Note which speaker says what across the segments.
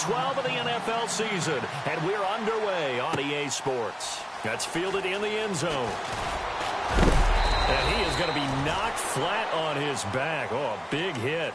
Speaker 1: 12 of the NFL season, and we're underway on EA Sports. That's fielded in the end zone. And he is going to be knocked flat on his back. Oh, a big hit.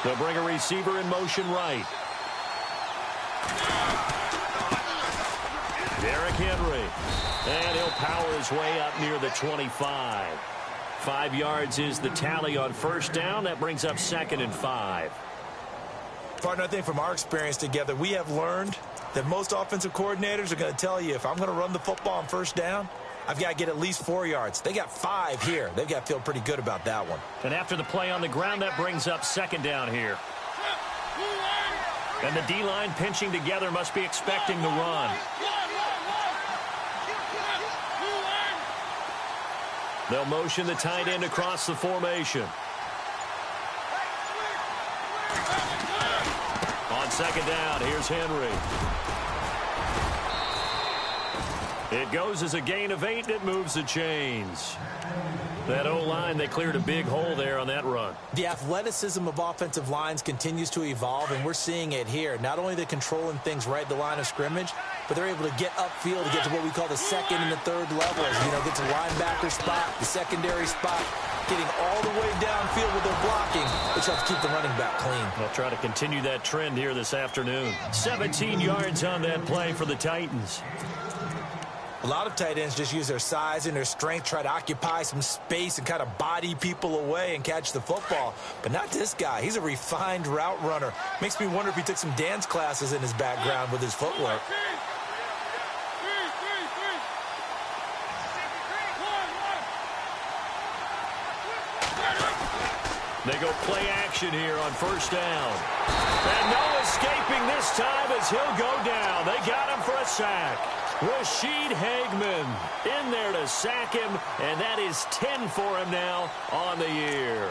Speaker 1: They'll bring a receiver in motion right. Derrick Henry. And he'll power his way up near the 25. 5 yards is the tally on first down. That brings up 2nd and 5.
Speaker 2: Partner, I think from our experience together, we have learned that most offensive coordinators are going to tell you, if I'm going to run the football on first down, I've got to get at least 4 yards. They got 5 here. They've got to feel pretty good about that one.
Speaker 1: And after the play on the ground, that brings up 2nd down here. And the D-line pinching together must be expecting the run. They'll motion the tight end across the formation. On 2nd down, here's Henry. It goes as a gain of 8, and it moves the chains. That O-line, they cleared a big hole there on that run.
Speaker 2: The athleticism of offensive lines continues to evolve, and we're seeing it here. Not only are they controlling things right at the line of scrimmage, but they're able to get upfield to get to what we call the 2nd and the 3rd levels. You know, get to linebacker spot, the secondary spot, getting all the way downfield with their blocking, which helps keep the running back clean.
Speaker 1: They'll try to continue that trend here this afternoon. 17 yards on that play for the Titans.
Speaker 2: A lot of tight ends just use their size and their strength, try to occupy some space and kind of body people away and catch the football. But not this guy. He's a refined route runner. Makes me wonder if he took some dance classes in his background with his footwork.
Speaker 1: They go play action here on first down. And no escaping this time as he'll go down. They got him for a sack. Rashid Hageman in there to sack him, and that is 10 for him now on the year.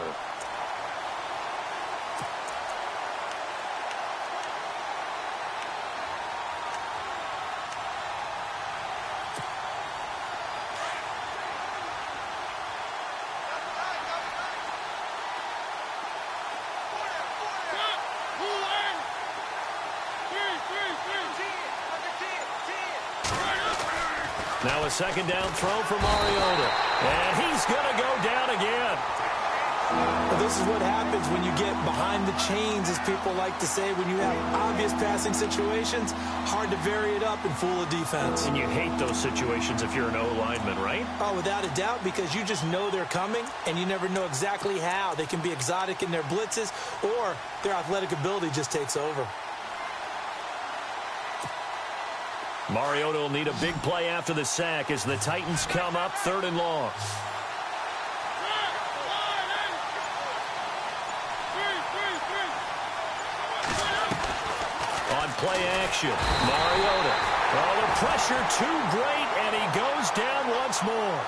Speaker 1: Now a 2nd down throw for Mariota. And he's going to go down again.
Speaker 2: Well, this is what happens when you get behind the chains, as people like to say. When you have obvious passing situations, hard to vary it up and fool a defense.
Speaker 1: And you hate those situations if you're an O-lineman, right?
Speaker 2: Oh, without a doubt, because you just know they're coming, and you never know exactly how. They can be exotic in their blitzes, or their athletic ability just takes over.
Speaker 1: Mariota will need a big play after the sack as the Titans come up 3rd and long. On play action, Mariota. Oh, the pressure too great, and he goes down once more.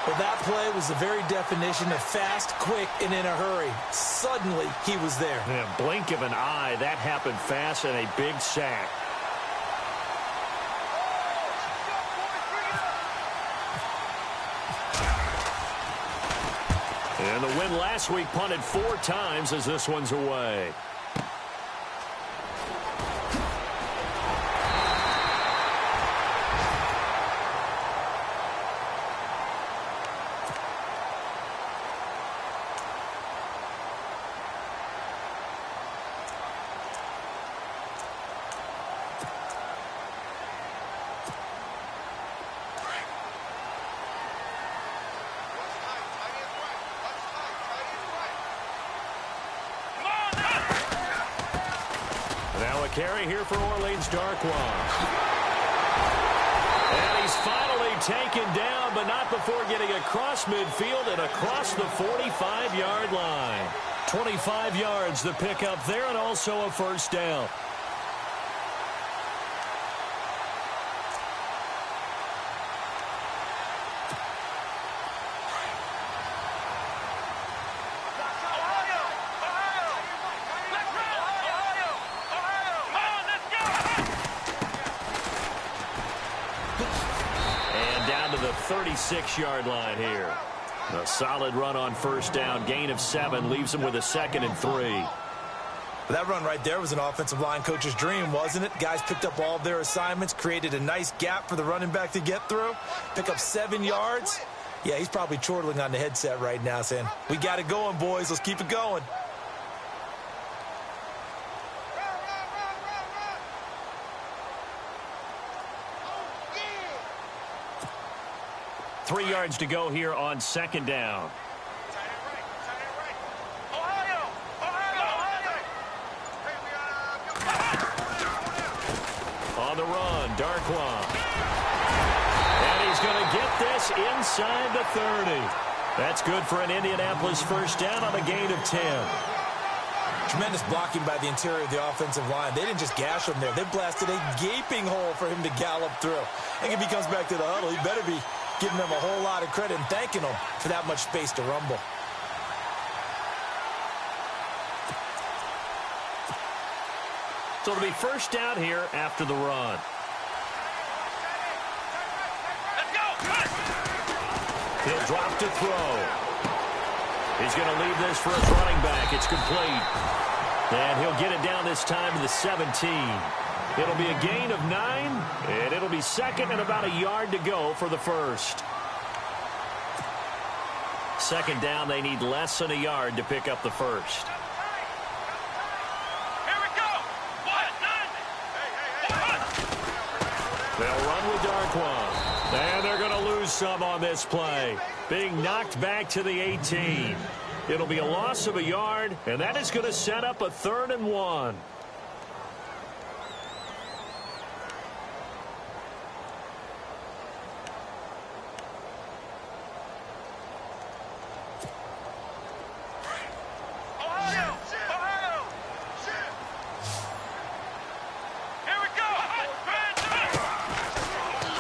Speaker 2: Well, that play was the very definition of fast, quick, and in a hurry. Suddenly, he was there.
Speaker 1: Yeah, blink of an eye, that happened fast, and a big sack. And the win last week punted 4 times as this one's away. Carry here for Orleans Darkwa. And he's finally taken down, but not before getting across midfield and across the 45-yard line. 25 yards the pickup there, and also a first down. And down to the 36-yard line here. A solid run on first down. Gain of 7 leaves him with a 2nd and 3.
Speaker 2: That run right there was an offensive line coach's dream, wasn't it? Guys picked up all of their assignments, created a nice gap for the running back to get through, pick up 7 yards. Yeah, he's probably chortling on the headset right now saying, we got it going, boys. Let's keep it going.
Speaker 1: Yeah. 3 yards to go here on 2nd down. On the run, Darkwan. And he's going to get this inside the 30. That's good for an Indianapolis first down on a gain of 10.
Speaker 2: Tremendous blocking by the interior of the offensive line. They didn't just gash him there. They blasted a gaping hole for him to gallop through. I think if he comes back to the huddle, he better be giving them a whole lot of credit and thanking them for that much space to rumble.
Speaker 1: So it'll be first down here after the run.
Speaker 3: Let's go!
Speaker 1: He'll drop to throw. He's going to leave this for his running back. It's complete. And he'll get it down this time to the 17. It'll be a gain of 9, and it'll be 2nd and about a yard to go for the first. 2nd down, they need less than a yard to pick up the first. They'll run with Darkwan. And they're going to lose some on this play. Being knocked back to the 18. It'll be a loss of a yard, and that is going to set up a 3rd and 1.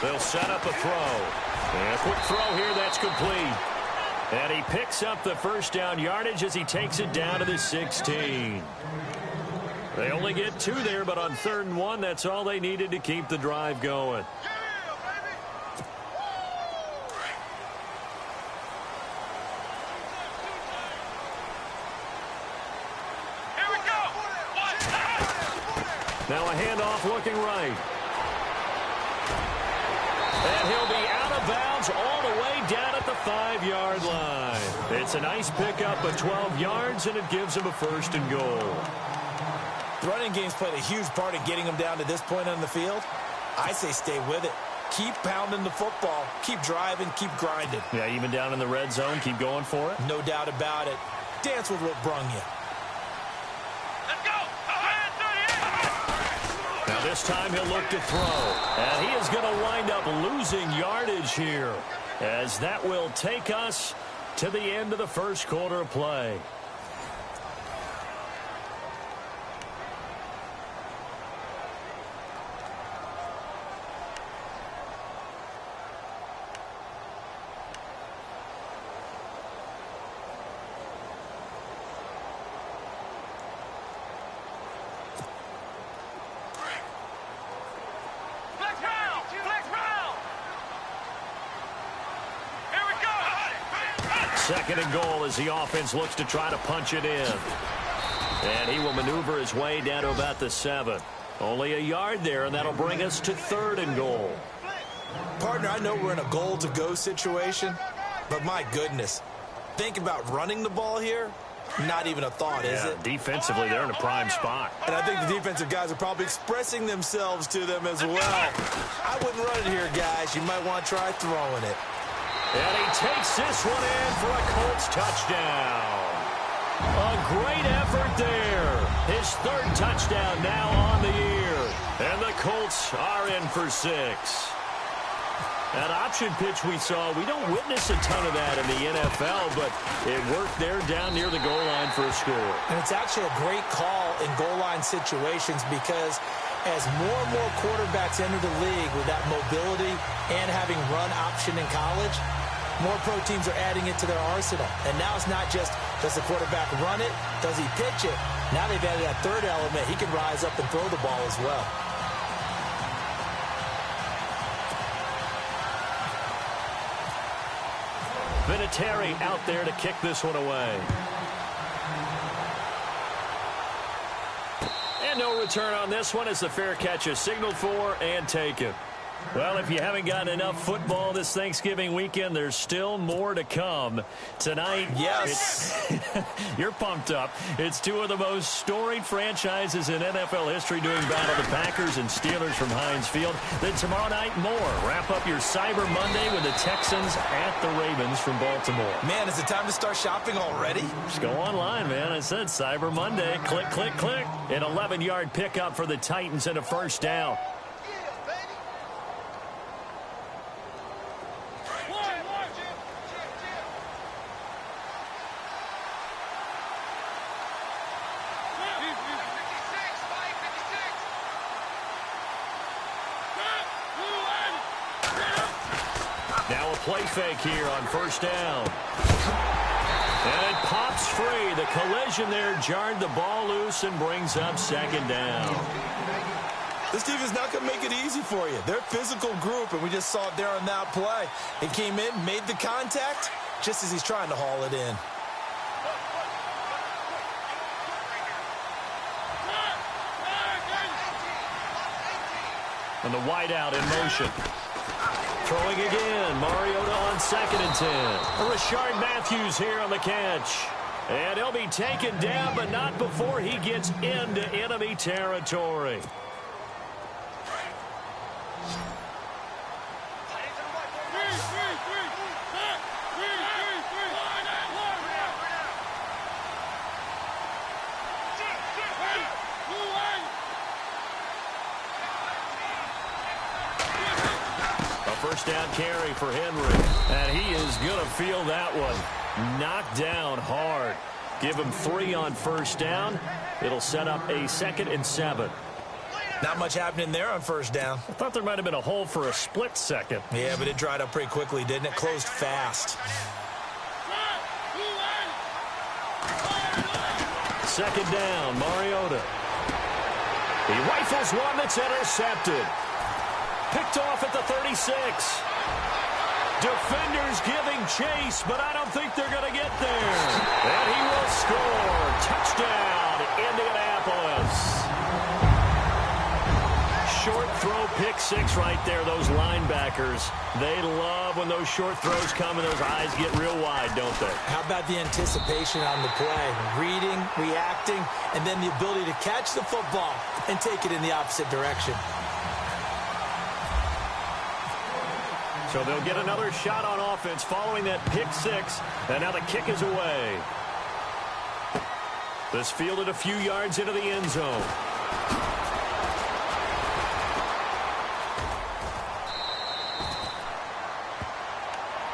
Speaker 1: They'll set up a throw. And a quick throw here that's complete. And he picks up the first down yardage as he takes it down to the 16. They only get 2 there, but on 3rd and 1, that's all they needed to keep the drive going.
Speaker 3: Here we go.
Speaker 1: Now a handoff looking right. And he'll be out of bounds all the way down at the 5-yard line. It's a nice pickup of 12 yards, and it gives him a 1st and goal.
Speaker 2: The running game's played a huge part in getting him down to this point on the field. I say stay with it. Keep pounding the football. Keep driving. Keep grinding.
Speaker 1: Yeah, even down in the red zone, keep going for it.
Speaker 2: No doubt about it. Dance with what brung you.
Speaker 1: Now this time he'll look to throw. And he is going to wind up losing yardage here, as that will take us to the end of the first quarter of play. Second and goal as the offense looks to try to punch it in. And he will maneuver his way down to about the 7. Only a yard there, and that'll bring us to 3rd and goal.
Speaker 2: Partner, I know we're in a goal-to-go situation, but my goodness, think about running the ball here. Not even a thought, is it?
Speaker 1: Defensively, they're in a prime spot.
Speaker 2: And I think the defensive guys are probably expressing themselves to them as well. I wouldn't run it here, guys. You might want to try throwing it.
Speaker 1: And he takes this one in for a Colts touchdown. A great effort there. His 3rd touchdown now on the year. And the Colts are in for 6. That option pitch we saw, we don't witness a ton of that in the NFL, but it worked there down near the goal line for a score.
Speaker 2: And it's actually a great call in goal line situations because as more and more quarterbacks enter the league with that mobility and having run option in college, more pro teams are adding it to their arsenal. And now it's not just, does the quarterback run it? Does he pitch it? Now they've added that 3rd element. He can rise up and throw the ball as well.
Speaker 1: Vinatieri out there to kick this one away. And no return on this one as the fair catch is signaled for and taken. Well, if you haven't gotten enough football this Thanksgiving weekend, there's still more to come. Tonight,
Speaker 2: yes,
Speaker 1: you're pumped up. It's two of the most storied franchises in NFL history doing battle, the Packers and Steelers from Heinz Field. Then tomorrow night, more. Wrap up your Cyber Monday with the Texans at the Ravens from Baltimore.
Speaker 2: Man, is it time to start shopping already?
Speaker 1: Just go online, man. I said Cyber Monday. Click, click, click. An 11-yard pickup for the Titans and a first down. Now a play fake here on first down. And it pops free. The collision there jarred the ball loose and brings up second down.
Speaker 2: This team is not going to make it easy for you. They're a physical group, and we just saw it there on that play. It came in, made the contact, just as he's trying to haul it in.
Speaker 1: And the wideout in motion. Throwing again. Mariota on 2nd and 10. Rashard Matthews here on the catch. And he'll be taken down, but not before he gets into enemy territory. First down carry for Henry. And he is going to feel that one. Knocked down hard. Give him 3 on first down. It'll set up a 2nd and 7.
Speaker 2: Not much happening there on first down.
Speaker 1: I thought there might have been a hole for a split second.
Speaker 2: Yeah, but it dried up pretty quickly, didn't it? Closed fast.
Speaker 1: 2nd down, Mariota. He rifles one that's intercepted. Picked off at the 36. Defenders giving chase, but I don't think they're going to get there. And he will score. Touchdown, Indianapolis. Short throw, pick 6 right there. Those linebackers, they love when those short throws come and those eyes get real wide, don't they?
Speaker 2: How about the anticipation on the play? Reading, reacting, and then the ability to catch the football and take it in the opposite direction.
Speaker 1: So they'll get another shot on offense following that pick 6. And now the kick is away. This fielded a few yards into the end zone.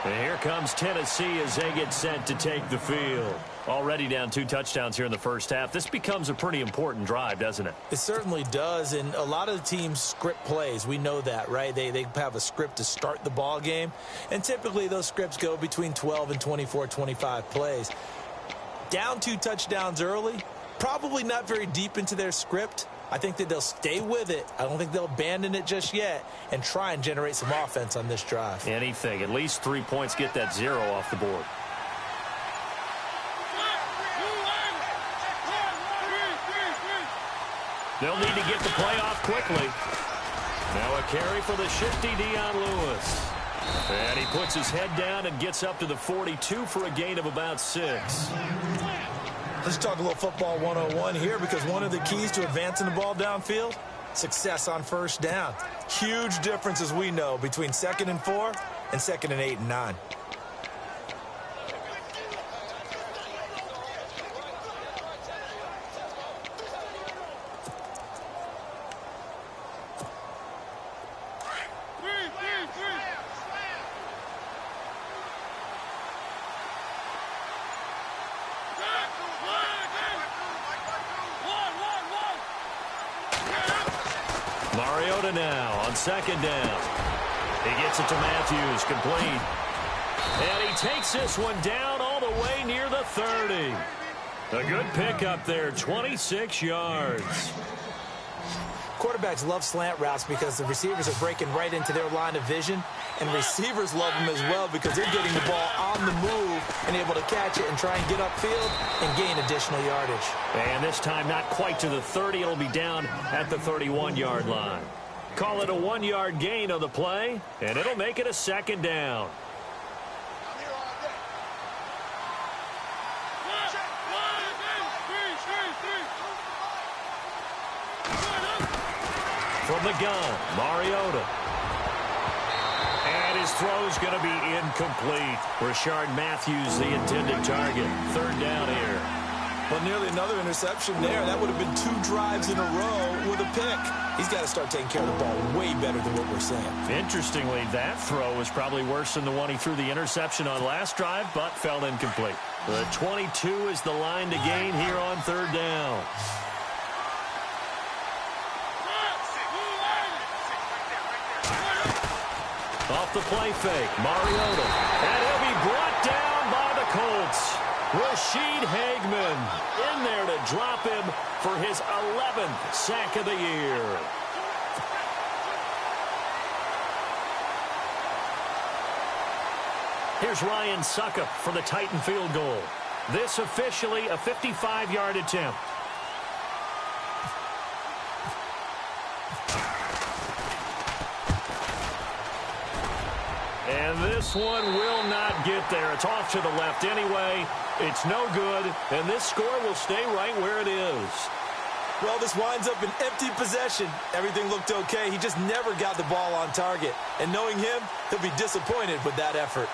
Speaker 1: And here comes Tennessee as they get set to take the field. Already down 2 touchdowns here in the first half. This becomes a pretty important drive, doesn't it?
Speaker 2: It certainly does, and a lot of the teams script plays. We know that, right? They have a script to start the ball game, and typically those scripts go between 12 and 24, 25 plays. Down 2 touchdowns early, probably not very deep into their script. I think that they'll stay with it. I don't think they'll abandon it just yet and try and generate some offense on this drive.
Speaker 1: Anything. At least 3 points, get that 0 off the board. They'll need to get the play off quickly. Now a carry for the shifty Dion Lewis. And he puts his head down and gets up to the 42 for a gain of about 6.
Speaker 2: Let's talk a little football 101 here, because one of the keys to advancing the ball downfield, success on first down. Huge difference, as we know, between 2nd and 4 and 2nd and 8 and 9.
Speaker 1: Mariota now on 2nd down. He gets it to Matthews, complete. And he takes this one down all the way near the 30. A good pickup there, 26 yards.
Speaker 2: Quarterbacks love slant routes because the receivers are breaking right into their line of vision, and receivers love them as well because they're getting the ball on the move and able to catch it and try and get upfield and gain additional yardage.
Speaker 1: And this time not quite to the 30. It'll be down at the 31-yard line. Call it a 1-yard gain on the play, and it'll make it a second down. From the gun, Mariota. And his throw's going to be incomplete. Rashard Matthews, the intended target. Third down here.
Speaker 2: Well, nearly another interception there. That would have been 2 drives in a row with a pick. He's got to start taking care of the ball way better than what we're saying.
Speaker 1: Interestingly, that throw was probably worse than the one he threw the interception on last drive, but fell incomplete. The 22 is the line to gain here on third down. Off the play fake, Mariota. And he'll be brought down by the Colts. Rashid Hageman in there to drop him for his 11th sack of the year. Here's Ryan Suckup for the Titan field goal. This officially a 55-yard attempt. And this one will not get there. It's off to the left anyway. It's no good, and this score will stay right where it is.
Speaker 2: Well, this winds up an empty possession. Everything looked okay. He just never got the ball on target. And knowing him, he'll be disappointed with that effort.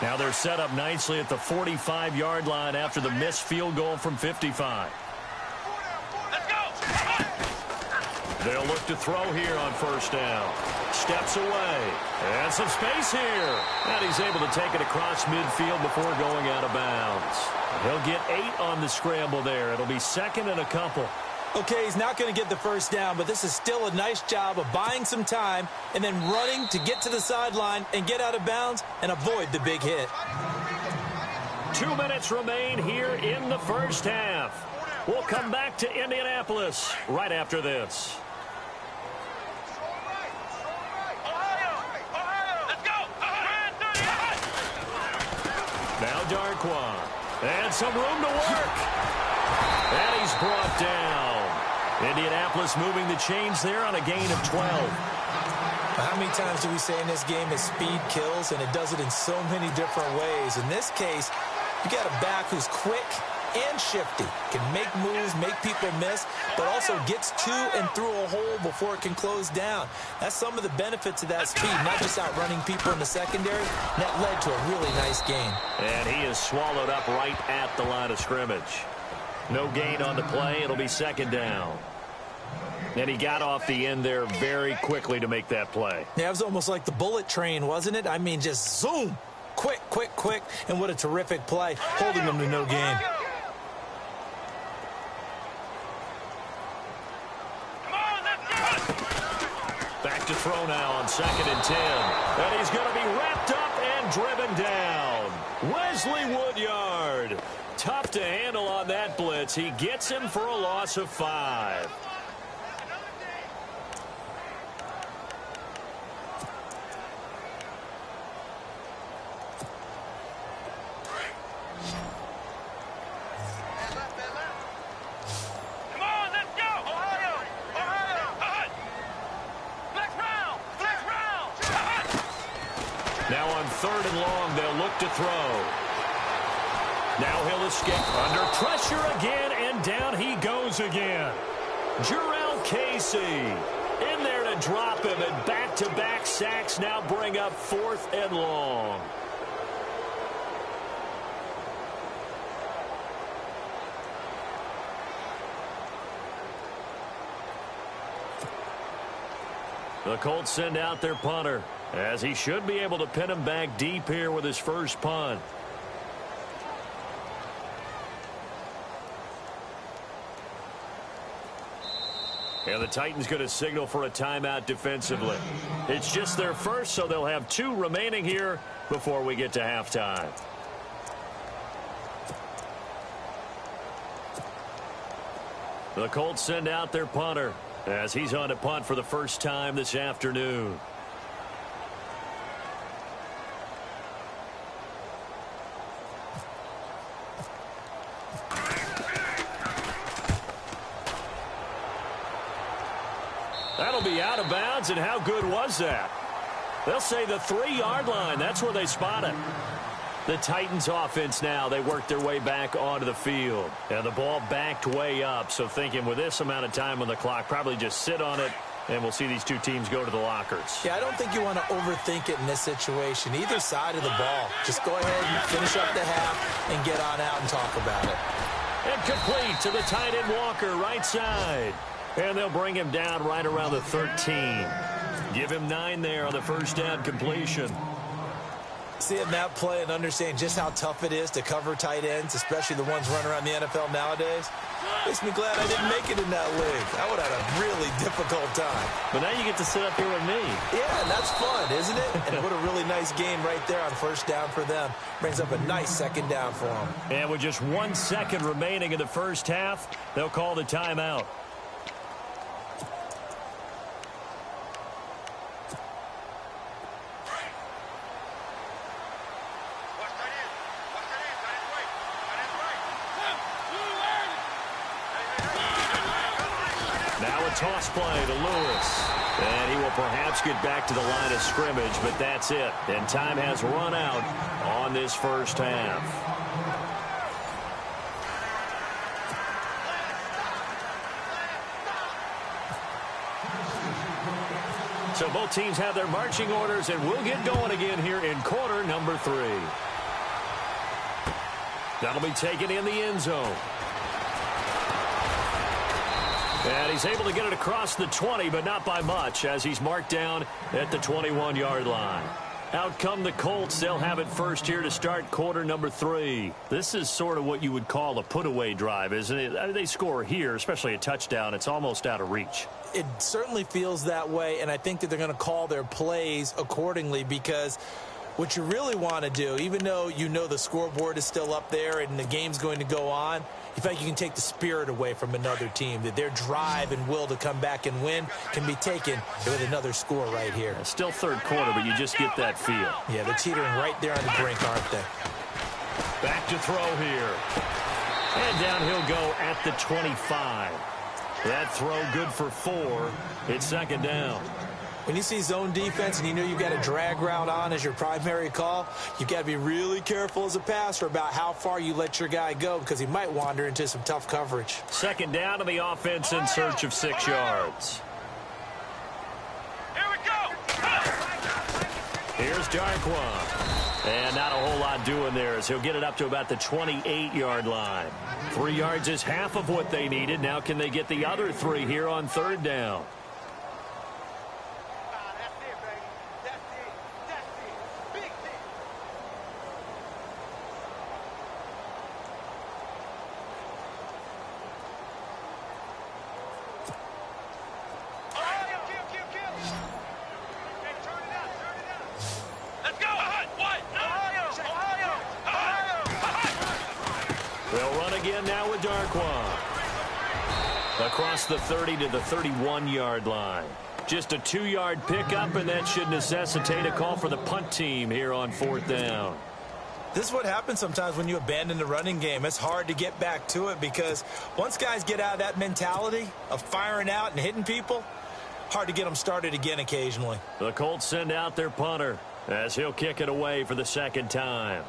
Speaker 1: Now they're set up nicely at the 45-yard line after the missed field goal from 55.
Speaker 3: Let's go!
Speaker 1: They'll look to throw here on first down. Steps away. And some space here. And he's able to take it across midfield before going out of bounds. He'll get 8 on the scramble there. It'll be second and a couple.
Speaker 2: Okay, he's not going to get the first down, but this is still a nice job of buying some time and then running to get to the sideline and get out of bounds and avoid the big hit.
Speaker 1: 2 minutes remain here in the first half. We'll come back to Indianapolis right after this.
Speaker 3: Let's go!
Speaker 1: Now Darquan. And some room to work. And he's brought down. Indianapolis moving the chains there on a gain of 12.
Speaker 2: How many times do we say in this game that speed kills, and it does it in so many different ways? In this case, you got a back who's quick and shifty, can make moves, make people miss, but also gets to and through a hole before it can close down. That's some of the benefits of that speed, not just outrunning people in the secondary. And that led to a really nice gain.
Speaker 1: And he is swallowed up right at the line of scrimmage. No gain on the play. It'll be second down. And he got off the end there very quickly to make that play.
Speaker 2: Yeah, it was almost like the bullet train, wasn't it? I mean, just zoom. Quick, quick, quick. And what a terrific play, holding them to no gain.
Speaker 1: Back to throw now on 2nd and 10. And he's going to be wrapped up and driven down. Wesley Woodyard. Tough to handle on that blitz. He gets him for a loss of 5. Now on 3rd and long, they'll look to throw. Now he'll escape under pressure again, and down he goes again. Jarrell Casey in there to drop him, and back-to-back sacks now bring up 4th and long. The Colts send out their punter, as he should be able to pin him back deep here with his first punt. And the Titans going to signal for a timeout defensively. It's just their first, so they'll have 2 remaining here before we get to halftime. The Colts send out their punter as he's on to punt for the first time this afternoon. That'll be out of bounds, and how good was that? They'll say the 3-yard line. That's where they spot it. The Titans offense now, they work their way back onto the field. And the ball backed way up, so thinking with this amount of time on the clock, probably just sit on it, and we'll see these 2 teams go to the lockers.
Speaker 2: Yeah, I don't think you want to overthink it in this situation. Either side of the ball. Just go ahead and finish up the half and get on out and talk about it.
Speaker 1: And complete to the tight end Walker, right side. And they'll bring him down right around the 13. Give him 9 there on the first down completion.
Speaker 2: Seeing that play and understanding just how tough it is to cover tight ends, especially the ones running around the NFL nowadays, makes me glad I didn't make it in that league. I would have had a really difficult time.
Speaker 1: But now you get to sit up here with me.
Speaker 2: Yeah, and that's fun, isn't it? And what a really nice game right there on first down for them. Brings up a nice second down for them.
Speaker 1: And with just 1 second remaining in the first half, they'll call the timeout. Toss play to Lewis. And he will perhaps get back to the line of scrimmage, but that's it. And time has run out on this first half. So both teams have their marching orders, and we'll get going again here in quarter number 3. That'll be taken in the end zone. And he's able to get it across the 20, but not by much, as he's marked down at the 21-yard line. Out come the Colts. They'll have it first here to start quarter number 3. This is sort of what you would call a put-away drive, isn't it? I mean, they score here, especially a touchdown. It's almost out of reach.
Speaker 2: It certainly feels that way, and I think that they're going to call their plays accordingly, because what you really want to do, even though you know the scoreboard is still up there and the game's going to go on, you feel like you can take the spirit away from another team, that their drive and will to come back and win can be taken with another score right here.
Speaker 1: Yeah, still third quarter, but you just get that feel.
Speaker 2: Yeah, they're teetering right there on the brink, aren't they?
Speaker 1: Back to throw here. And down he'll go at the 25. That throw good for 4. It's second down.
Speaker 2: When you see zone defense and you know you've got a drag route on as your primary call, you've got to be really careful as a passer about how far you let your guy go, because he might wander into some tough coverage.
Speaker 1: Second down to the offense in search of 6 yards.
Speaker 3: Here we go.
Speaker 1: Here's Darkwan. And not a whole lot doing there, as he'll get it up to about the 28-yard line. 3 yards is half of what they needed. Now can they get the other 3 here on third down? Now with Darkwan. Across the 30 to the 31-yard line. Just a 2-yard pickup, and that should necessitate a call for the punt team here on fourth down.
Speaker 2: This is what happens sometimes when you abandon the running game. It's hard to get back to it, because once guys get out of that mentality of firing out and hitting people, hard to get them started again occasionally.
Speaker 1: The Colts send out their punter as he'll kick it away for the second time.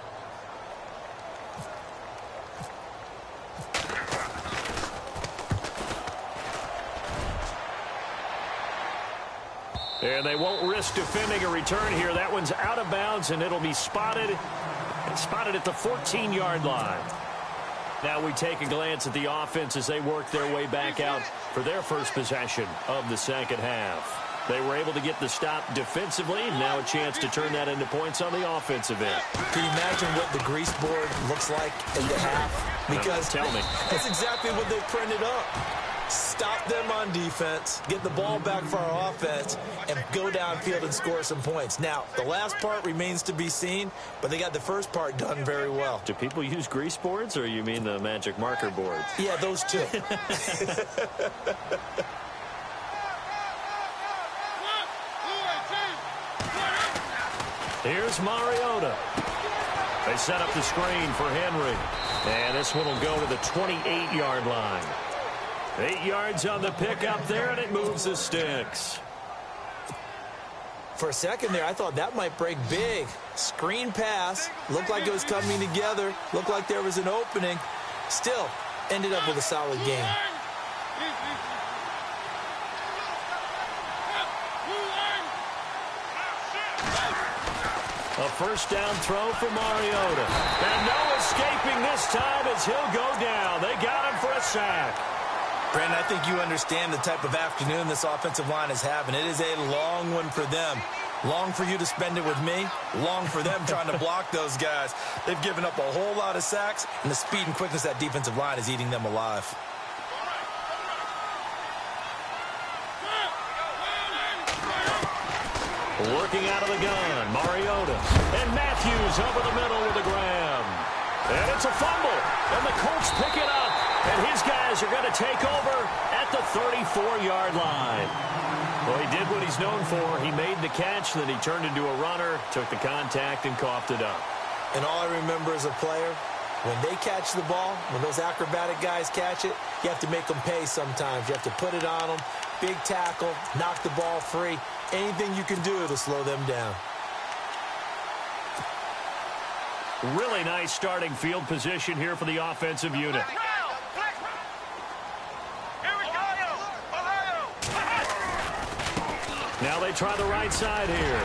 Speaker 1: And they won't risk defending a return here. That one's out of bounds, and it'll be spotted at the 14-yard line. Now we take a glance at the offense as they work their way back out for their first possession of the second half. They were able to get the stop defensively. Now a chance to turn that into points on the offensive end.
Speaker 2: Can you imagine what the grease board looks like in the half? Because
Speaker 1: tell me.
Speaker 2: That's exactly what they printed up. stop them on defense, get the ball back for our offense, and go downfield and score some points. Now, the last part remains to be seen, but they got the first part done very well.
Speaker 1: Do people use grease boards, or you mean the magic marker boards?
Speaker 2: Yeah, those two.
Speaker 1: Here's Mariota. They set up the screen for Henry. And this one will go to the 28-yard line. 8 yards on the pickup there, and it moves the sticks.
Speaker 2: For a second there, I thought that might break big. Screen pass. Looked like it was coming together. Looked like there was an opening. Still, ended up with a solid game.
Speaker 1: A first down throw for Mariota. And no escaping this time as he'll go down. They got him for a sack.
Speaker 2: Brandon, I think you understand the type of afternoon this offensive line is having. It is a long one for them. Long for you to spend it with me. Long for them trying to block those guys. They've given up a whole lot of sacks, and the speed and quickness of that defensive line is eating them alive.
Speaker 1: Working out of the gun, Mariota. And Matthews over the middle with a grab. And it's a fumble. And the Colts pick it up. And his guys are going to take over at the 34-yard line. Well, he did what he's known for. He made the catch, then he turned into a runner, took the contact, and coughed it up.
Speaker 2: And all I remember as a player, when they catch the ball, when those acrobatic guys catch it, you have to make them pay sometimes. You have to put it on them, big tackle, knock the ball free. Anything you can do to slow them down.
Speaker 1: Really nice starting field position here for the offensive unit. Now they try the right side here.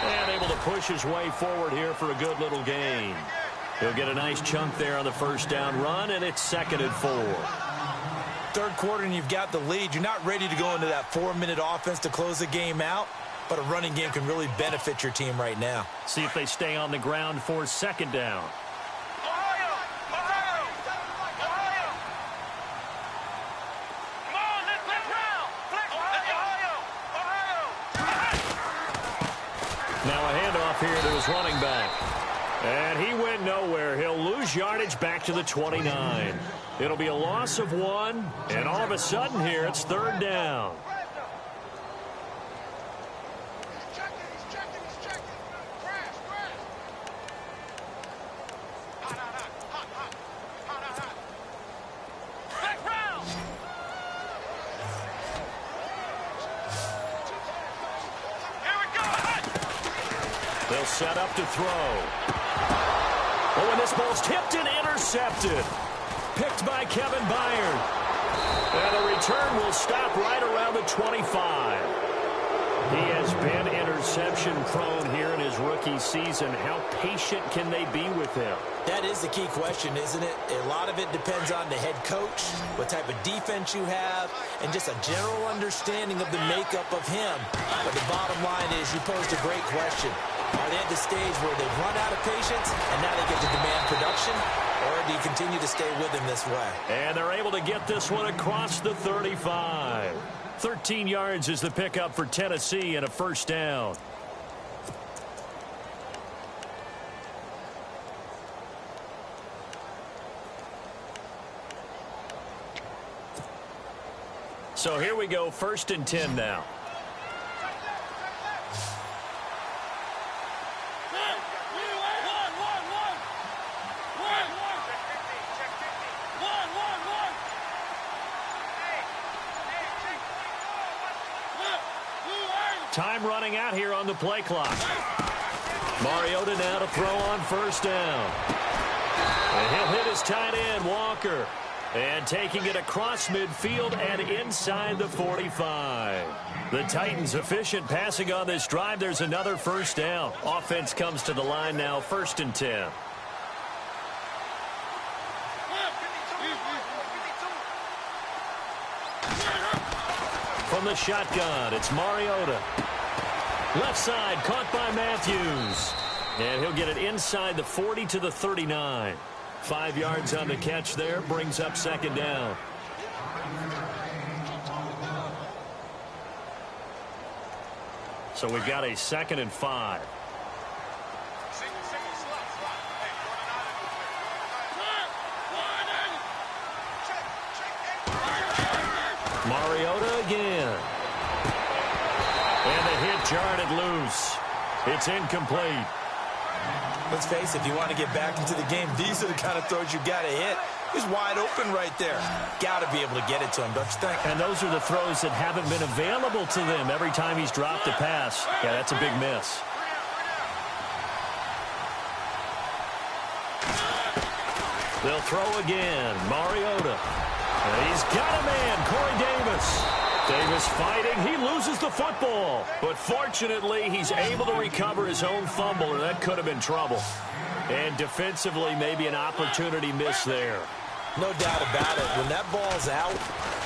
Speaker 1: And able to push his way forward here for a good little gain. He'll get a nice chunk there on the first down run, and it's 2nd and 4.
Speaker 2: Third quarter and you've got the lead. You're not ready to go into that 4-minute offense to close the game out, but a running game can really benefit your team right now.
Speaker 1: See if they stay on the ground for 2nd down. Now a handoff here to his running back. And he went nowhere. He'll lose yardage back to the 29. It'll be a loss of 1, and all of a sudden here it's 3rd down. They'll set up to throw. Oh, and this ball's tipped and intercepted. Picked by Kevin Byard. And the return will stop right around the 25. He has been interception prone here in his rookie season. How patient can they be with him?
Speaker 2: That is the key question, isn't it? A lot of it depends on the head coach, what type of defense you have, and just a general understanding of the makeup of him. But the bottom line is you posed a great question. Are they at the stage where they've run out of patience and now they get to demand production? Or do you continue to stay with him this way?
Speaker 1: And they're able to get this one across the 35. 13 yards is the pickup for Tennessee and a first down. So here we go, 1st and 10 now. Time running out here on the play clock. Mariota now to throw on 1st down. And he'll hit his tight end, Walker. And taking it across midfield and inside the 45. The Titans efficient passing on this drive. There's another first down. Offense comes to the line now, 1st and 10. From the shotgun, it's Mariota. Left side, caught by Matthews. And he'll get it inside the 40 to the 39. 5 yards on the catch there, brings up 2nd down. So we've got a 2nd and 5. Mariota again. And the hit jarred it loose. It's incomplete.
Speaker 2: Let's face it, if you want to get back into the game, these are the kind of throws you got to hit. He's wide open right there. Got to be able to get it to him, don't you think?
Speaker 1: And those are the throws that haven't been available to them every time he's dropped a pass. Yeah, that's a big miss. They'll throw again. Mariota. And he's got a man, Corey Davis. Davis fighting. He loses the football. But fortunately, he's able to recover his own fumble, or that could have been trouble. And defensively, maybe an opportunity miss there.
Speaker 2: No doubt about it. When that ball's out,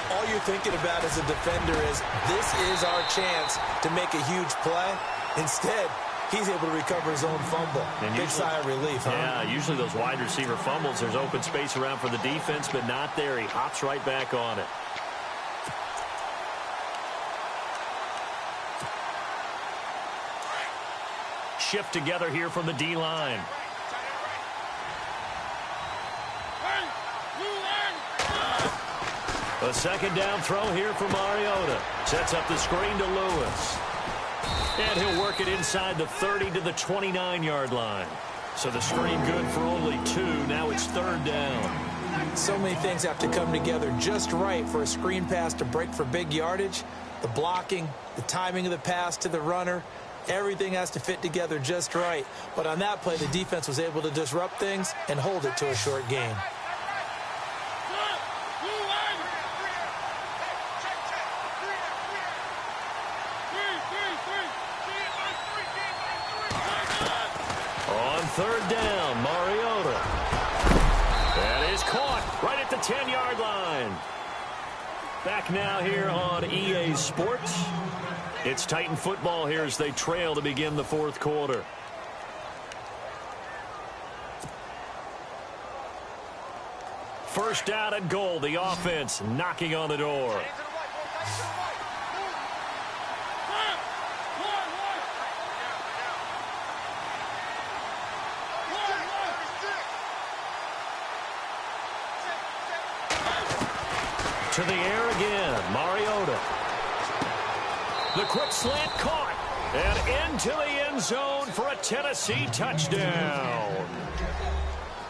Speaker 2: all you're thinking about as a defender is, this is our chance to make a huge play. Instead, he's able to recover his own fumble. Big sigh of relief, huh?
Speaker 1: Yeah, usually those wide receiver fumbles, there's open space around for the defense, but not there. He hops right back on it. Shift together here from the D-line. A 2nd down throw here for Mariota. Sets up the screen to Lewis. And he'll work it inside the 30 to the 29-yard line. So the screen good for only 2. Now it's 3rd down.
Speaker 2: So many things have to come together just right for a screen pass to break for big yardage. The blocking, the timing of the pass to the runner, everything has to fit together just right. But on that play, the defense was able to disrupt things and hold it to a short gain.
Speaker 1: On 3rd down, Mariota. That is caught right at the 10-yard line. Back now here on EA Sports. It's Titan football here as they trail to begin the 4th quarter. First down and goal. The offense knocking on the door. To the air again, Mariota. The quick slant caught. And into the end zone for a Tennessee touchdown.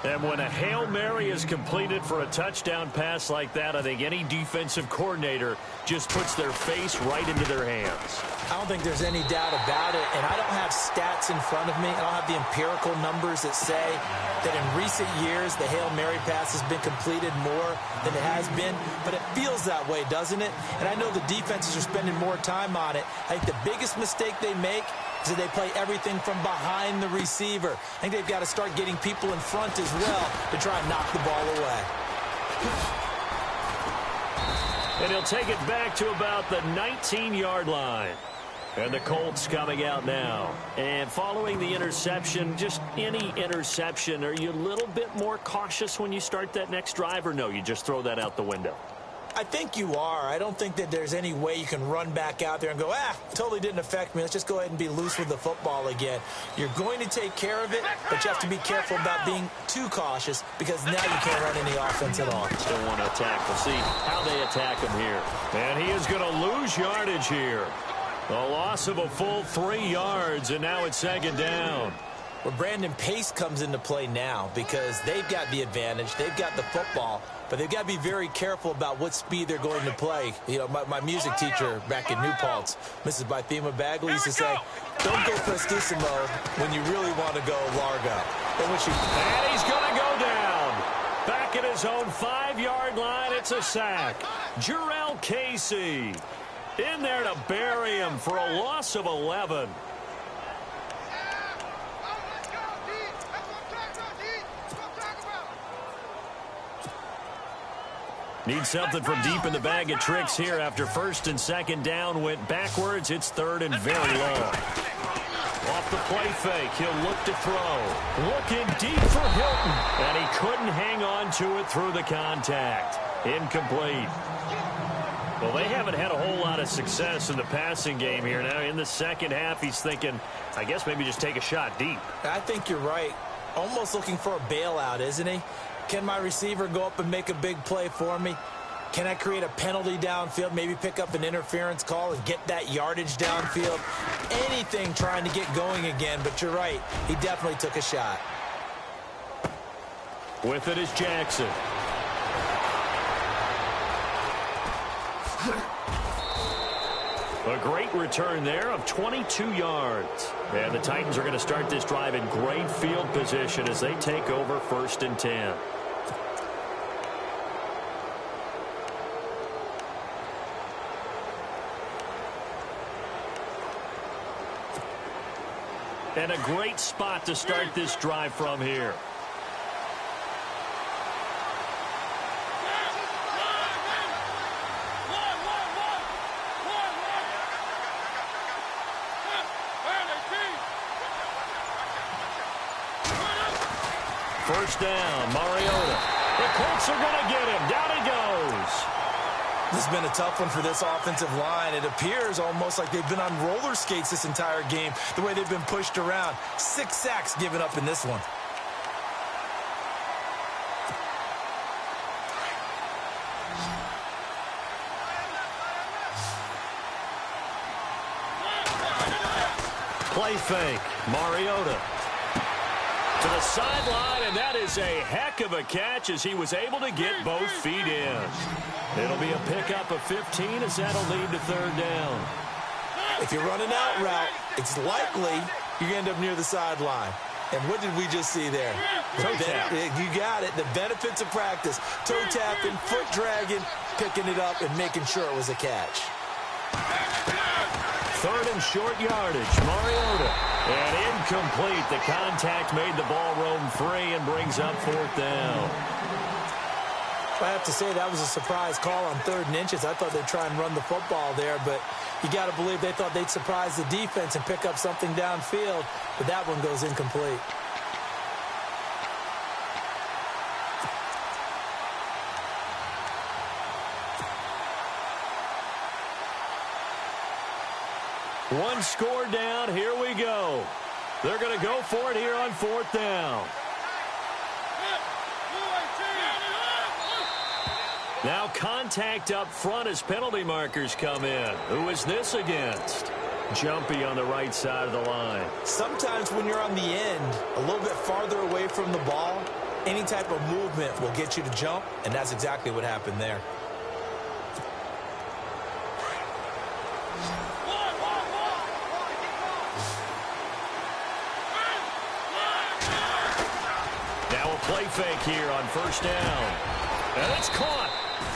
Speaker 1: And when a Hail Mary is completed for a touchdown pass like that, I think any defensive coordinator just puts their face right into their hands.
Speaker 2: I don't think there's any doubt about it, and I don't have stats in front of me. I don't have the empirical numbers that say that in recent years the Hail Mary pass has been completed more than it has been, but it feels that way, doesn't it? And I know the defenses are spending more time on it. I think the biggest mistake they make is that they play everything from behind the receiver. I think they've got to start getting people in front as well to try and knock the ball away.
Speaker 1: And he'll take it back to about the 19-yard line. And the Colts coming out now. And following the interception, just any interception, are you a little bit more cautious when you start that next drive, or no, you just throw that out the window?
Speaker 2: I think you are. I don't think that there's any way you can run back out there and go, totally didn't affect me. Let's just go ahead and be loose with the football again. You're going to take care of it, but you have to be careful about being too cautious because now you can't run any offense at all.
Speaker 1: Still want to attack. We'll see how they attack him here. And he is going to lose yardage here. A loss of a full 3 yards, and now it's 2nd down.
Speaker 2: Well, Brandon, pace comes into play now because they've got the advantage. They've got the football, but they've got to be very careful about what speed they're going to play. You know, my music teacher back in New Paltz, Mrs. Bythema Bagley, used to say, don't go prestissimo when you really want to go largo.
Speaker 1: And he's going to go down. Back at his own 5-yard line, it's a sack. Jarrell Casey in there to bury him for a loss of 11. Need something from deep in the bag of tricks here after 1st and 2nd down went backwards. It's 3rd and very long. Off the play fake, he'll look to throw. Looking deep for Hilton, and he couldn't hang on to it through the contact. Incomplete. Well, they haven't had a whole lot of success in the passing game here. Now, in the second half, he's thinking, I guess maybe just take a shot deep.
Speaker 2: I think you're right. Almost looking for a bailout, isn't he? Can my receiver go up and make a big play for me? Can I create a penalty downfield, maybe pick up an interference call and get that yardage downfield? Anything trying to get going again, but you're right. He definitely took a shot.
Speaker 1: With it is Jackson. A great return there of 22 yards. And the Titans are going to start this drive in great field position as they take over 1st and 10. And a great spot to start this drive from here. First down, Mariota. The Colts are going to get him. Down he goes.
Speaker 2: This has been a tough one for this offensive line. It appears almost like they've been on roller skates this entire game, the way they've been pushed around. 6 sacks given up in this one.
Speaker 1: Play fake, Mariota. To the sideline, and that is a heck of a catch as he was able to get both feet in. It'll be a pickup of 15 as that'll lead to 3rd down.
Speaker 2: If you run an out route, it's likely you end up near the sideline. And what did we just see there?
Speaker 1: Toe tap.
Speaker 2: You got it. The benefits of practice. Toe tapping, foot dragging, picking it up, and making sure it was a catch.
Speaker 1: 3rd and short yardage, Mariota. And incomplete. The contact made the ball roam free and brings up 4th down.
Speaker 2: I have to say that was a surprise call on 3rd and inches. I thought they'd try and run the football there, but you got to believe they thought they'd surprise the defense and pick up something downfield, but that one goes incomplete.
Speaker 1: One score down. Here we go. They're going to go for it here on 4th down. Now contact up front as penalty markers come in. Who is this against? Jumpy on the right side of the line.
Speaker 2: Sometimes when you're on the end, a little bit farther away from the ball, any type of movement will get you to jump, and that's exactly what happened there.
Speaker 1: Now a play fake here on 1st down. And it's caught.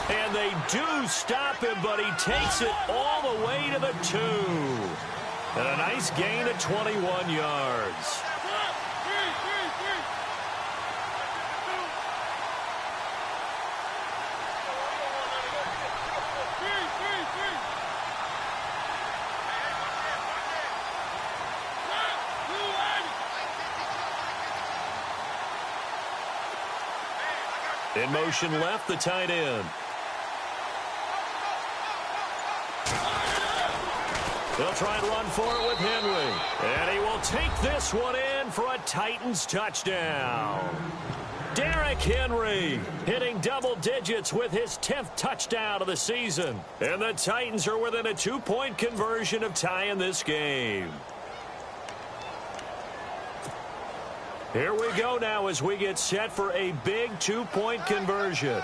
Speaker 1: And they do stop him, but he takes it all the way to the 2. And a nice gain of 21 yards. In motion left, the tight end. They'll try and run for it with Henry. And he will take this one in for a Titans touchdown. Derrick Henry hitting double digits with his 10th touchdown of the season. And the Titans are within a 2-point conversion of tying this game. Here we go now as we get set for a big 2-point conversion.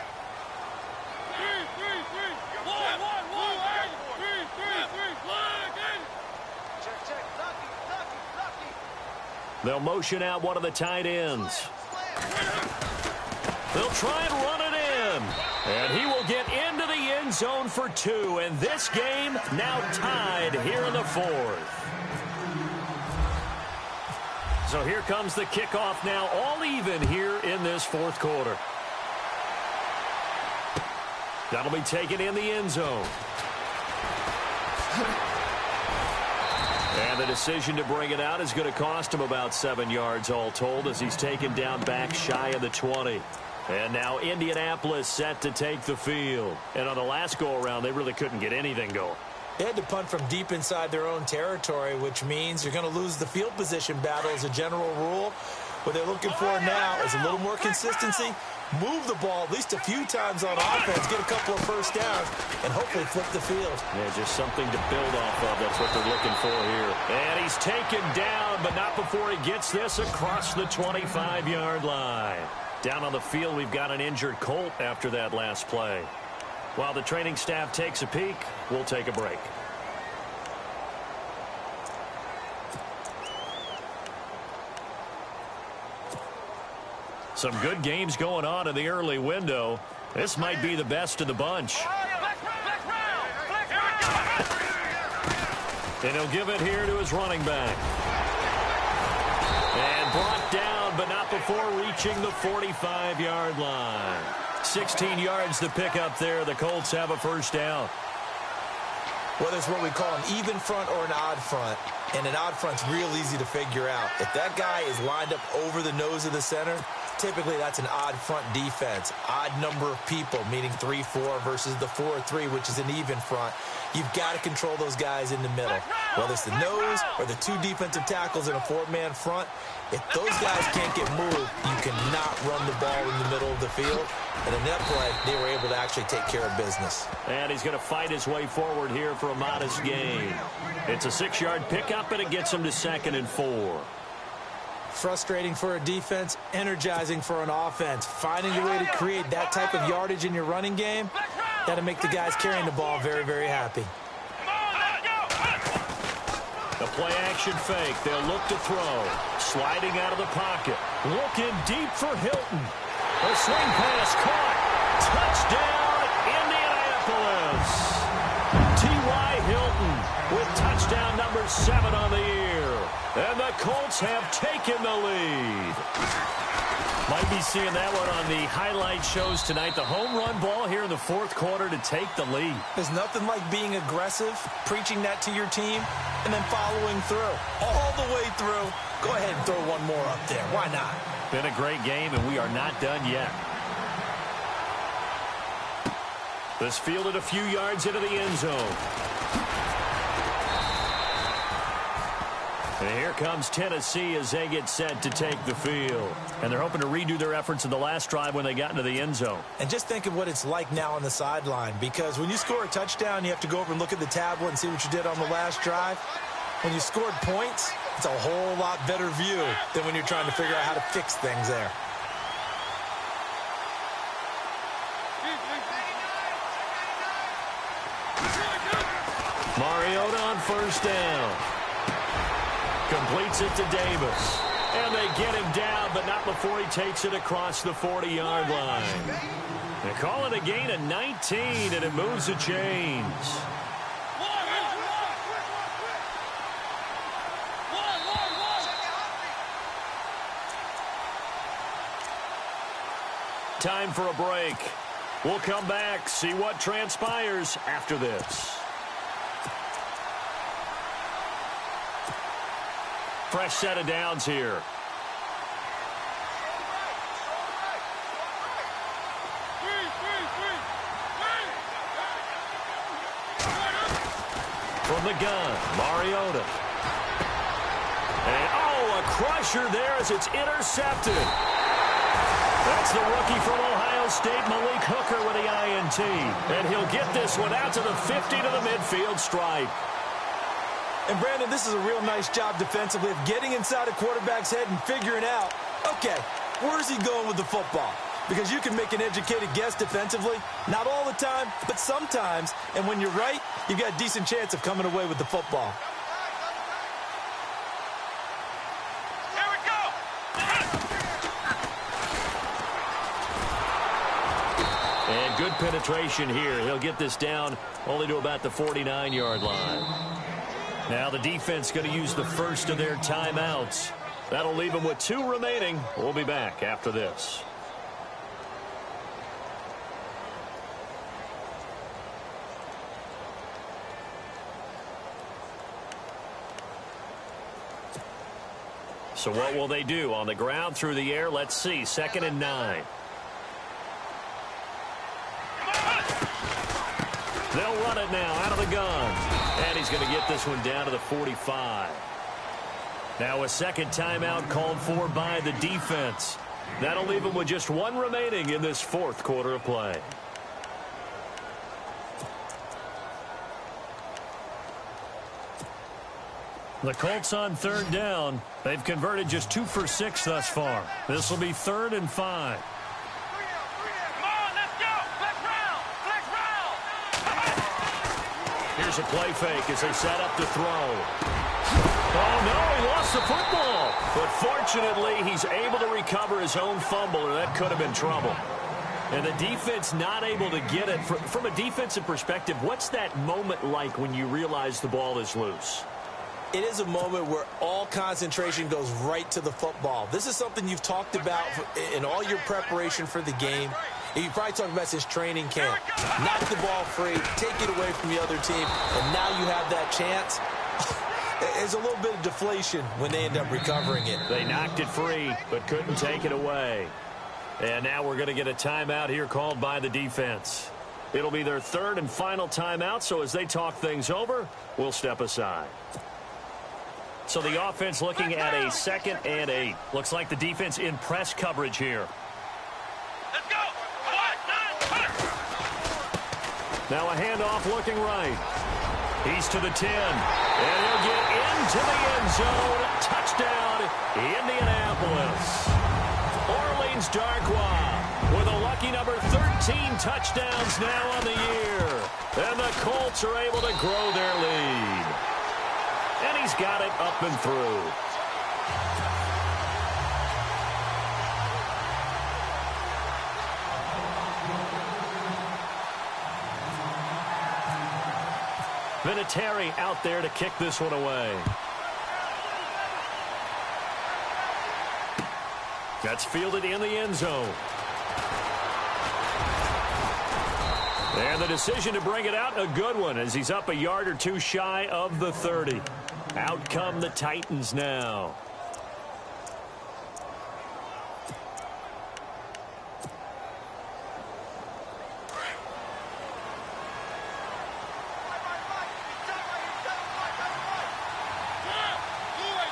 Speaker 1: They'll motion out one of the tight ends. They'll try and run it in. And he will get into the end zone for 2. And this game now tied here in the 4th. So here comes the kickoff now, all even here in this 4th quarter. That'll be taken in the end zone. And the decision to bring it out is going to cost him about 7 yards all told as he's taken down back shy of the 20. And now Indianapolis set to take the field. And on the last go-around, they really couldn't get anything going.
Speaker 2: They had to punt from deep inside their own territory, which means you're going to lose the field position battle as a general rule. What they're looking for now is a little more consistency, move the ball at least a few times on offense, get a couple of first downs, and hopefully flip the field.
Speaker 1: Yeah, just something to build off of. That's what they're looking for here. And he's taken down, but not before he gets this across the 25-yard line. Down on the field, we've got an injured Colt after that last play. While the training staff takes a peek, we'll take a break. Some good games going on in the early window. This might be the best of the bunch. And he'll give it here to his running back. And brought down, but not before reaching the 45-yard line. 16 yards to pick up there. The Colts have a first down.
Speaker 2: Whether it's what we call an even front or an odd front, and an odd front's real easy to figure out. If that guy is lined up over the nose of the center, typically that's an odd front defense. Odd number of people, meaning 3-4 versus the 4-3, which is an even front. You've got to control those guys in the middle. Whether it's the nose or the two defensive tackles in a four-man front, if those guys can't get moved, you cannot run the ball in the middle of the field. And in that play, they were able to actually take care of business.
Speaker 1: And he's going to fight his way forward here for a modest gain. It's a 6-yard pickup, and it gets him to 2nd and 4.
Speaker 2: Frustrating for a defense, energizing for an offense. Finding a way to create that type of yardage in your running game, that'll make the guys carrying the ball very, very happy.
Speaker 1: The play-action fake. They'll look to throw. Sliding out of the pocket. Looking deep for Hilton. A swing pass caught. Touchdown, Indianapolis. T.Y. Hilton with touchdown number 7 on the year. And the Colts have taken the lead. Might be seeing that one on the highlight shows tonight. The home run ball here in the 4th quarter to take the lead.
Speaker 2: There's nothing like being aggressive, preaching that to your team, and then following through. All the way through. Go ahead and throw one more up there. Why not?
Speaker 1: Been a great game, and we are not done yet. This fielded a few yards into the end zone. And here comes Tennessee as they get set to take the field. And they're hoping to redo their efforts in the last drive when they got into the end zone.
Speaker 2: And just think of what it's like now on the sideline, because when you score a touchdown, you have to go over and look at the tablet and see what you did on the last drive. When you scored points, it's a whole lot better view than when you're trying to figure out how to fix things there.
Speaker 1: Mariota on first down. Completes it to Davis. And they get him down, but not before he takes it across the 40-yard line. They call it a gain of 19, and it moves the chains. Time for a break. We'll come back, see what transpires after this. Fresh set of downs here. From the gun, Mariota. And, a crusher there as it's intercepted. That's the rookie from Ohio State, Malik Hooker, with the INT. And he'll get this one out to the 50 to the midfield stripe.
Speaker 2: And, Brandon, this is a real nice job defensively of getting inside a quarterback's head and figuring out, okay, where's he going with the football? Because you can make an educated guess defensively. Not all the time, but sometimes. And when you're right, you've got a decent chance of coming away with the football.
Speaker 3: Here we go.
Speaker 1: And good penetration here. He'll get this down only to about the 49-yard line. Now the defense going to use the first of their timeouts. That'll leave them with 2 remaining. We'll be back after this. So what will they do? On the ground, through the air, let's see. 2nd and 9. They'll run it now out of the gun. And he's going to get this one down to the 45. Now a second timeout called for by the defense. That'll leave him with just one remaining in this fourth quarter of play. The Colts on third down. They've converted just 2 for 6 thus far. This will be 3rd and 5. Here's a play fake as they set up to throw. Oh, no, he lost the football. But fortunately, he's able to recover his own fumble, or that could have been trouble. And the defense not able to get it. From a defensive perspective, what's that moment like when you realize the ball is loose?
Speaker 2: It is a moment where all concentration goes right to the football. This is something you've talked about in all your preparation for the game. You probably talked about since training camp. Knock the ball free, take it away from the other team, and now you have that chance. There's a little bit of deflation when they end up recovering it.
Speaker 1: They knocked it free, but couldn't take it away. And now we're going to get a timeout here called by the defense. It'll be their 3rd and final timeout, so as they talk things over, we'll step aside. So the offense looking at a 2nd and 8. Looks like the defense in press coverage here.
Speaker 3: Let's go.
Speaker 1: Now a handoff looking right. He's to the 10. And he'll get into the end zone. Touchdown, Indianapolis. Orleans Darkwa with a lucky number 13 touchdowns now on the year. And the Colts are able to grow their lead. And he's got it up and through. Vinatieri out there to kick this one away. That's fielded in the end zone. And the decision to bring it out, a good one, as he's up a yard or two shy of the 30. Out come the Titans now.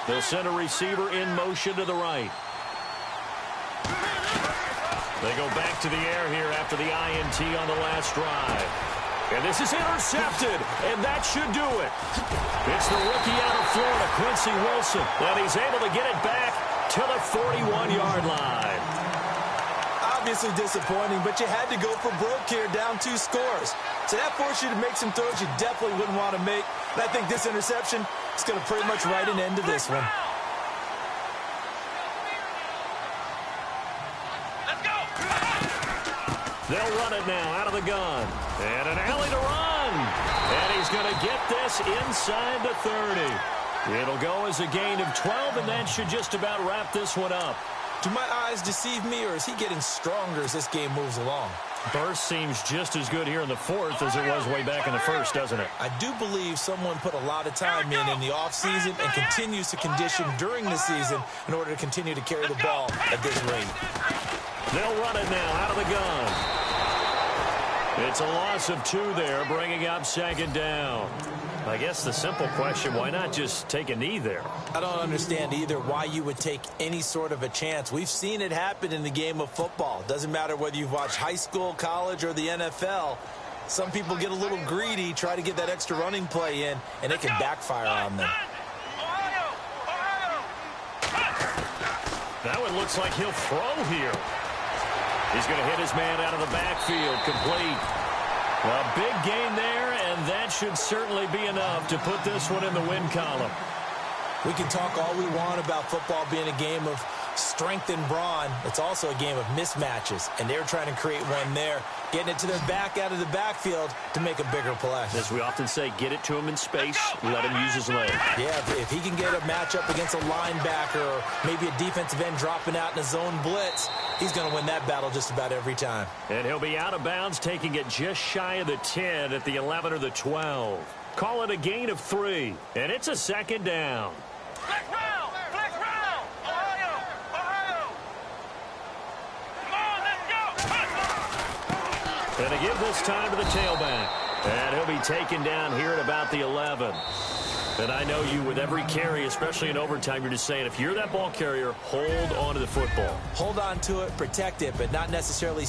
Speaker 1: They'll send a receiver in motion to the right. They go back to the air here after the INT on the last drive. And this is intercepted, and that should do it. It's the rookie out of Florida, Quincy Wilson, and he's able to get it back to the 41-yard line.
Speaker 2: Obviously disappointing, but you had to go for broke here, down 2 scores. So that forced you to make some throws you definitely wouldn't want to make. And I think this interception is going to pretty much write an end to this one.
Speaker 1: They'll run it now out of the gun. And an alley to run. And he's going to get this inside the 30. It'll go as a gain of 12, and that should just about wrap this one up.
Speaker 2: Do my eyes deceive me, or is he getting stronger as this game moves along?
Speaker 1: Burst seems just as good here in the 4th as it was way back in the 1st, doesn't it?
Speaker 2: I do believe someone put a lot of time in the offseason and continues to condition during the season in order to continue to carry the ball at this rate.
Speaker 1: They'll run it now out of the gun. It's a loss of 2 there, bringing up 2nd down. I guess the simple question, why not just take a knee there?
Speaker 2: I don't understand either why you would take any sort of a chance. We've seen it happen in the game of football. Doesn't matter whether you've watched high school, college, or the NFL. Some people get a little greedy, try to get that extra running play in, and it can backfire on them.
Speaker 1: Now it looks like he'll throw here. He's going to hit his man out of the backfield, complete. A big gain there, and that should certainly be enough to put this one in the win column.
Speaker 2: We can talk all we want about football being a game of strength and brawn. It's also a game of mismatches, and they're trying to create one there, getting it to their back out of the backfield to make a bigger play.
Speaker 1: As we often say, get it to him in space, let him use his leg.
Speaker 2: Yeah, if he can get a matchup against a linebacker or maybe a defensive end dropping out in a zone blitz, he's going to win that battle just about every time.
Speaker 1: And he'll be out of bounds, taking it just shy of the 10 at the 11 or the 12. Call it a gain of 3, and it's a 2nd down.
Speaker 3: Flex round! Flex round! Ohio! Ohio! Come on, let's go!
Speaker 1: And they give this time to the tailback. And he'll taken down here at about the 11. And I know you, with every carry, especially in overtime, you're just saying, if you're that ball carrier, hold on to the football.
Speaker 2: Hold on to it, protect it, but not necessarily